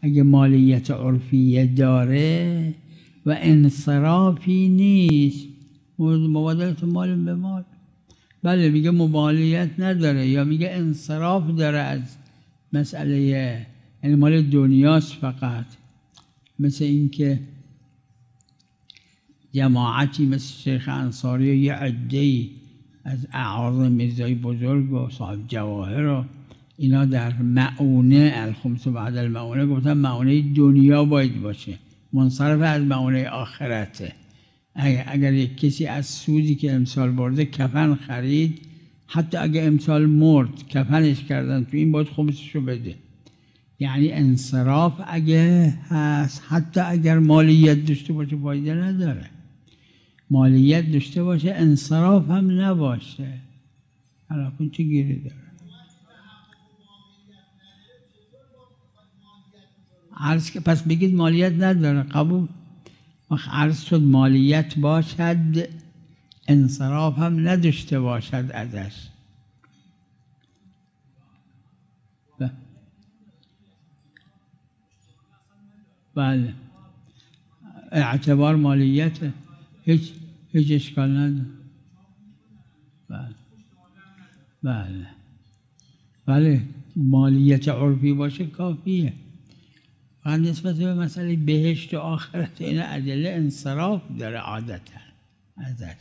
اگه مالیت عرفی داره و انصرافی نیست، مبادلت مال به مال، بله میگه مالیت نداره یا میگه انصراف داره از مسئله، یعنی مال دنیاست فقط. مثل اینکه جماعتی مثل شیخ انصاری و یه عده‌ای از اعاظم میرزای بزرگ و صاحب جواهر و اینا در معونه الخمس بعد المعونه گفتن معونه دنیا باید باشه، منصرف از معونه آخرته. اگر یک کسی از سودی که امسال برده کفن خرید، حتی اگر امسال مرد کفنش کردن تو این باید خمسشو بده. یعنی انصراف اگه هست، حتی اگر مالیت داشته باشه فایده نداره، مالیت داشته باشه انصراف هم نباشه، حالا کن چه گیری داره. عرض که پس بگید مالیت نداره، قبول. عرض شد مالیت باشد انصراف هم نداشته باشد ازش. بله اعتبار مالیته، هیچ اشکال نداره. بله بله بله مالیت عرفی باشه کافیه. فقط نسبت به مسئله بهشت و آخرت این ادله انصراف داره عادتا ازش.